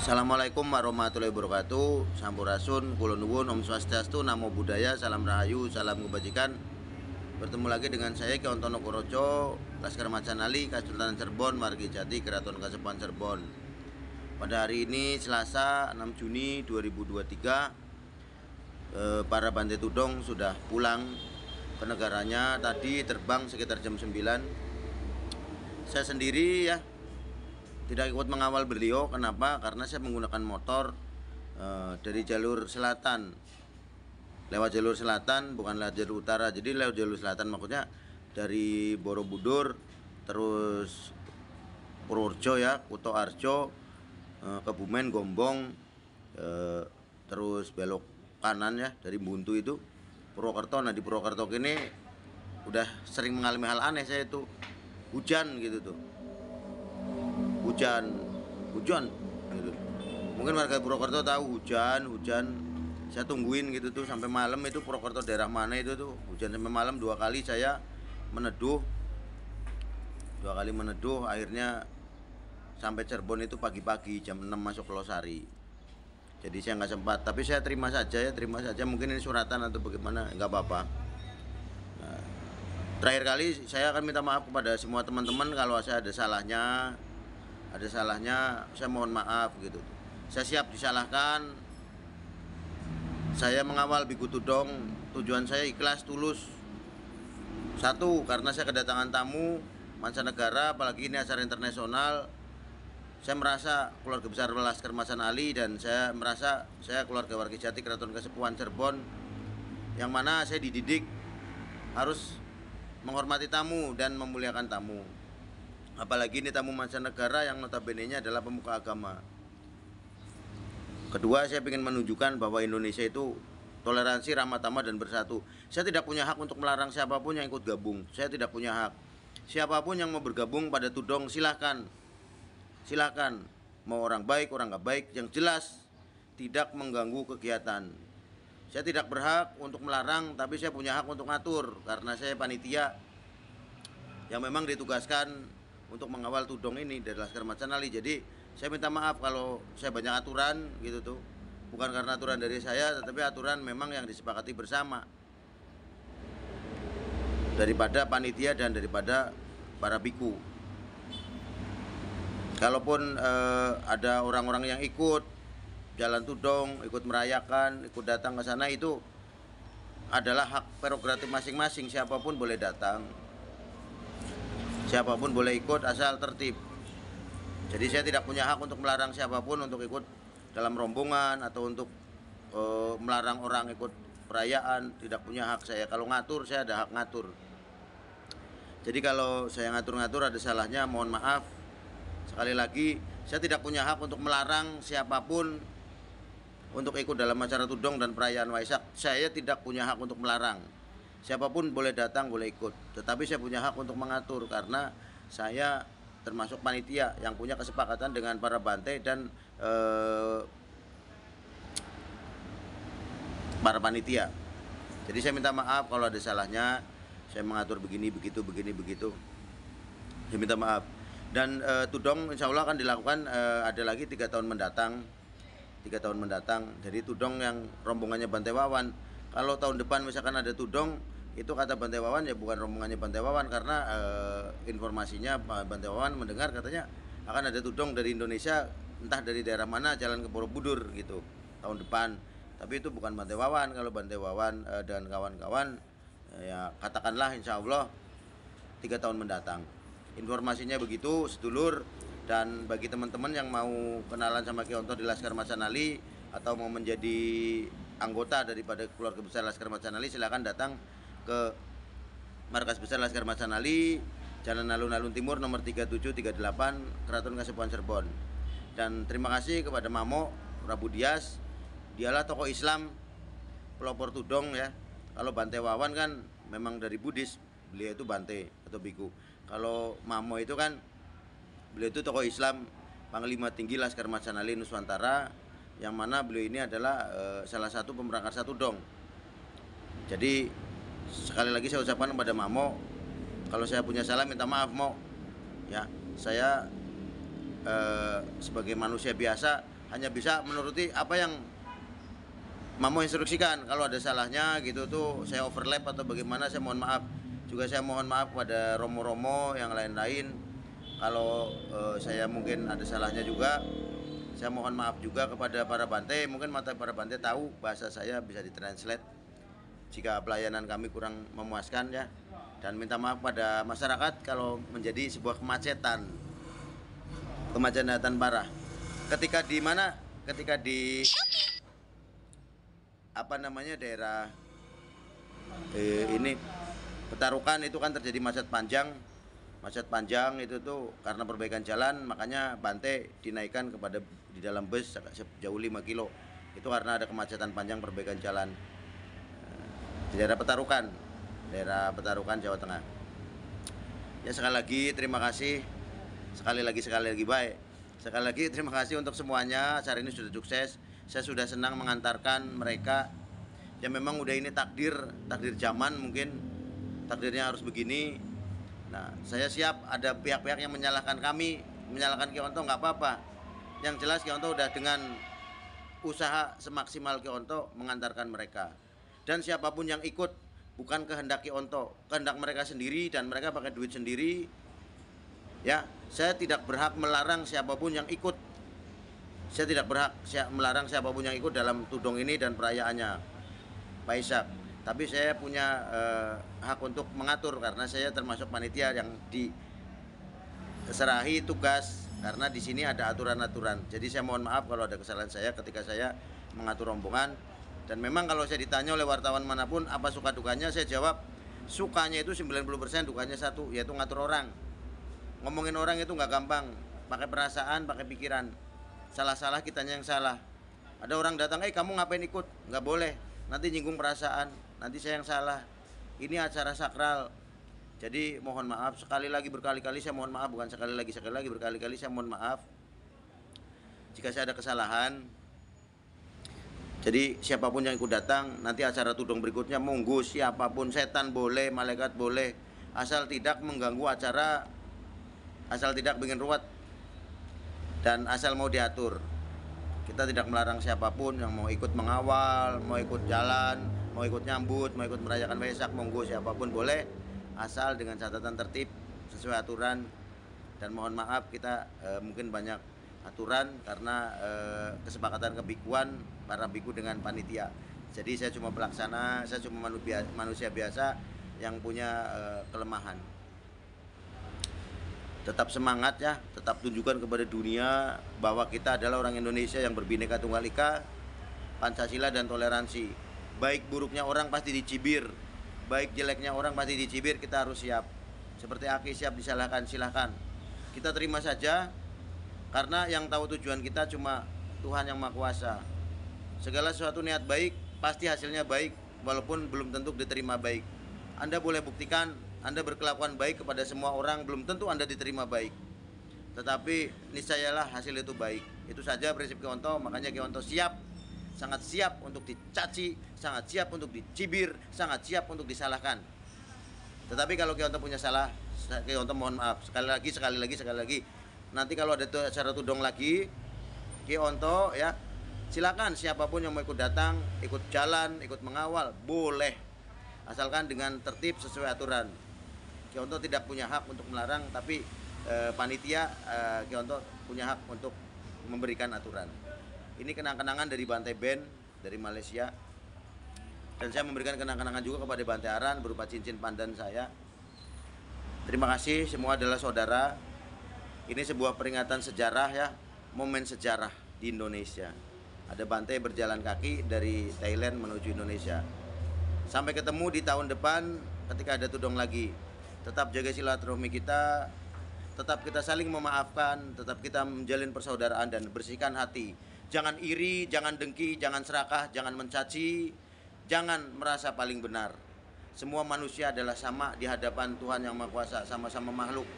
Assalamualaikum warahmatullahi wabarakatuh. Sampurasun, kula nuwun, Om Swastiastu, Namo Buddhaya, Salam Rahayu, Salam Kebajikan. Bertemu lagi dengan saya Ki Ontono Korojo, Laskar Macanali, Kesultanan Cirebon, Margi Jati, Keraton Kasepuhan Cirebon. Pada hari ini Selasa 6 Juni 2023, para Bante Tudong sudah pulang ke negaranya. Tadi terbang sekitar jam 9. Saya sendiri ya tidak ikut mengawal beliau. Kenapa? Karena saya menggunakan motor dari jalur selatan, lewat jalur selatan, bukan lewat jalur utara. Jadi lewat jalur selatan maksudnya dari Borobudur, terus Purworejo ya, Kutoarjo, Kebumen, Gombong, terus belok kanan ya dari Buntu itu Purwokerto. Nah di Purwokerto ini udah sering mengalami hal aneh saya itu, hujan gitu tuh, hujan gitu. Mungkin warga Purwokerto tahu hujan saya tungguin gitu tuh sampai malam. Itu Purwokerto daerah mana itu tuh hujan sampai malam. Dua kali meneduh akhirnya sampai Cirebon itu pagi-pagi jam 6 masuk ke Losari. Jadi saya nggak sempat, tapi saya terima saja. Mungkin ini suratan atau bagaimana, nggak apa-apa. Nah, terakhir kali saya akan minta maaf kepada semua teman-teman kalau saya ada salahnya, saya mohon maaf gitu. Saya siap disalahkan. Saya mengawal Biku Tudong, tujuan saya ikhlas, tulus. Satu, karena saya kedatangan tamu mancanegara, apalagi ini acara internasional. Saya merasa keluarga besar Laskar Macanali, dan saya merasa saya keluarga Margi Jati Keraton Kasepuhan Cirebon, yang mana saya dididik harus menghormati tamu dan memuliakan tamu. Apalagi ini tamu mancanegara yang notabene-nya adalah pemuka agama. Kedua, saya ingin menunjukkan bahwa Indonesia itu toleransi, ramah tamah, dan bersatu. Saya tidak punya hak untuk melarang siapapun yang ikut gabung. Saya tidak punya hak. Siapapun yang mau bergabung pada Tudong silahkan. Mau orang baik, orang nggak baik, yang jelas tidak mengganggu kegiatan. Saya tidak berhak untuk melarang, tapi saya punya hak untuk ngatur karena saya panitia yang memang ditugaskan untuk mengawal Tudong ini dari Laskar Macanali. Jadi saya minta maaf kalau saya banyak aturan gitu tuh. Bukan karena aturan dari saya, tetapi aturan memang yang disepakati bersama daripada panitia dan daripada para biku. Kalaupun ada orang-orang yang ikut jalan Tudong, ikut merayakan, ikut datang ke sana, itu adalah hak prerogatif masing-masing. Siapapun boleh datang, siapapun boleh ikut asal tertib. Jadi saya tidak punya hak untuk melarang siapapun untuk ikut dalam rombongan atau untuk melarang orang ikut perayaan. Tidak punya hak saya. Kalau ngatur, saya ada hak ngatur. Jadi kalau saya ngatur-ngatur ada salahnya, mohon maaf. Sekali lagi, saya tidak punya hak untuk melarang siapapun untuk ikut dalam acara Tudong dan perayaan Waisak. Saya tidak punya hak untuk melarang. Siapapun boleh datang, boleh ikut. Tetapi saya punya hak untuk mengatur karena saya termasuk panitia yang punya kesepakatan dengan para bante dan para panitia. Jadi saya minta maaf kalau ada salahnya. Saya mengatur begini, begitu. Saya minta maaf. Dan Tudong insya Allah akan dilakukan ada lagi 3 tahun mendatang. Jadi Tudong yang rombongannya Bante Wawan, kalau tahun depan misalkan ada Tudong, itu kata Bante Wawan ya bukan rombongannya Bante Wawan, karena informasinya Bante Wawan mendengar katanya akan ada Tudong dari Indonesia, entah dari daerah mana, jalan ke Borobudur gitu tahun depan. Tapi itu bukan Bante Wawan. Kalau Bante Wawan dan kawan-kawan ya katakanlah insya Allah 3 tahun mendatang. Informasinya begitu sedulur. Dan bagi teman-teman yang mau kenalan sama Ki Onto di Laskar Macanali atau mau menjadi anggota daripada keluarga besar Laskar Macanali, silakan datang ke markas besar Laskar Macanali, Jalan Alun-Alun Timur nomor 3738, Keraton Kasepuhan Cirebon. Dan terima kasih kepada Mamo Prabu Dias. Dialah tokoh Islam pelopor Tudong ya. Kalau Bante Wawan kan memang dari Buddhis, beliau itu Bante atau biku. Kalau Mamo itu kan beliau itu tokoh Islam, Panglima Tinggi Laskar Macanali Nuswantara, yang mana beliau ini adalah salah satu pemberangkat Tudong. Jadi sekali lagi saya ucapkan kepada Mamo, kalau saya punya salah minta maaf Mo. Ya, saya sebagai manusia biasa hanya bisa menuruti apa yang Mamo instruksikan. Kalau ada salahnya gitu tuh saya overlap atau bagaimana, saya mohon maaf. Juga saya mohon maaf kepada romo-romo yang lain-lain kalau saya mungkin ada salahnya juga. Saya mohon maaf juga kepada para Bante, mungkin mata para Bante tahu bahasa saya bisa ditranslate jika pelayanan kami kurang memuaskan ya. Dan minta maaf pada masyarakat kalau menjadi sebuah kemacetan parah. Ketika di mana? Ketika di apa namanya daerah ini Petarukan itu kan terjadi macet panjang itu tuh karena perbaikan jalan, makanya Bante dinaikkan kepada di dalam bus sejauh 5 kilo itu karena ada kemacetan panjang perbaikan jalan di daerah Petarukan Jawa Tengah. Ya sekali lagi terima kasih, sekali lagi baik. Sekali lagi terima kasih untuk semuanya. Acara ini sudah sukses. Saya sudah senang mengantarkan mereka. Ya memang udah ini takdir zaman, mungkin takdirnya harus begini. Nah, saya siap ada pihak-pihak yang menyalahkan kami, menyalahkan Ki Onto, nggak apa-apa. Yang jelas Ki Onto udah dengan usaha semaksimal Ki Onto mengantarkan mereka. Dan siapapun yang ikut bukan kehendak Ki Onto, kehendak mereka sendiri dan mereka pakai duit sendiri. Ya, saya tidak berhak melarang siapapun yang ikut. Saya tidak berhak melarang siapapun yang ikut dalam tudong ini dan perayaannya, Pak Ishak. Tapi saya punya hak untuk mengatur karena saya termasuk panitia yang diserahi tugas, karena di sini ada aturan-aturan. Jadi saya mohon maaf kalau ada kesalahan saya ketika saya mengatur rombongan. Dan memang kalau saya ditanya oleh wartawan manapun apa suka dukanya, saya jawab sukanya itu 90%, dukanya satu, yaitu ngatur orang. Ngomongin orang itu nggak gampang, pakai perasaan, pakai pikiran. Salah-salah kitanya yang salah. Ada orang datang, kamu ngapain ikut? Nggak boleh, nanti nyinggung perasaan, nanti saya yang salah. Ini acara sakral. Jadi mohon maaf, sekali lagi berkali-kali saya mohon maaf, bukan sekali lagi berkali-kali saya mohon maaf jika saya ada kesalahan. Jadi siapapun yang ikut datang, nanti acara tudong berikutnya monggo, siapapun, setan boleh, malaikat boleh, asal tidak mengganggu acara, asal tidak bikin ruwet, dan asal mau diatur. Kita tidak melarang siapapun yang mau ikut mengawal, mau ikut jalan, mau ikut nyambut, mau ikut merayakan Waisak, monggo siapapun boleh, asal dengan catatan tertib sesuai aturan. Dan mohon maaf kita mungkin banyak aturan karena kesepakatan kebikuan para biku dengan panitia. Jadi saya cuma pelaksana, saya cuma manusia biasa yang punya kelemahan. Tetap semangat ya, tetap tunjukkan kepada dunia bahwa kita adalah orang Indonesia yang berbineka tunggal ika, Pancasila dan toleransi. Baik buruknya orang pasti dicibir, baik jeleknya orang pasti dicibir, kita harus siap. Seperti Aki siap disalahkan, silahkan. Kita terima saja, karena yang tahu tujuan kita cuma Tuhan yang Maha Kuasa. Segala sesuatu niat baik, pasti hasilnya baik, walaupun belum tentu diterima baik. Anda boleh buktikan, Anda berkelakuan baik kepada semua orang, belum tentu Anda diterima baik. Tetapi niscayalah hasil itu baik. Itu saja prinsip Ki Onto, makanya Ki Onto siap, sangat siap untuk dicaci, sangat siap untuk dicibir, sangat siap untuk disalahkan. Tetapi kalau Ki Onto punya salah, Ki Onto mohon maaf. Sekali lagi. Nanti kalau ada acara tudong lagi, Ki Onto ya, silakan siapapun yang mau ikut datang, ikut jalan, ikut mengawal, boleh. Asalkan dengan tertib sesuai aturan. Ki Onto tidak punya hak untuk melarang, tapi panitia Ki Onto punya hak untuk memberikan aturan. Ini kenang-kenangan dari Bante Band dari Malaysia. Dan saya memberikan kenang-kenangan juga kepada Bante Aran berupa cincin pandan saya. Terima kasih, semua adalah saudara. Ini sebuah peringatan sejarah ya, momen sejarah di Indonesia. Ada Bante berjalan kaki dari Thailand menuju Indonesia. Sampai ketemu di tahun depan ketika ada tudong lagi. Tetap jaga silaturahmi kita, tetap kita saling memaafkan, tetap kita menjalin persaudaraan dan bersihkan hati. Jangan iri, jangan dengki, jangan serakah, jangan mencaci, jangan merasa paling benar. Semua manusia adalah sama di hadapan Tuhan yang Maha Kuasa, sama-sama makhluk.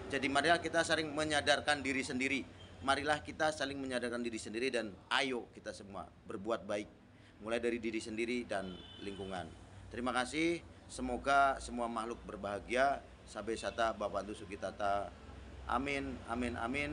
Jadi marilah kita saling menyadarkan diri sendiri. Marilah kita saling menyadarkan diri sendiri dan ayo kita semua berbuat baik. Mulai dari diri sendiri dan lingkungan. Terima kasih. Semoga semua makhluk berbahagia. Sabe sata Bapantu Sukitata. Amin, amin, amin.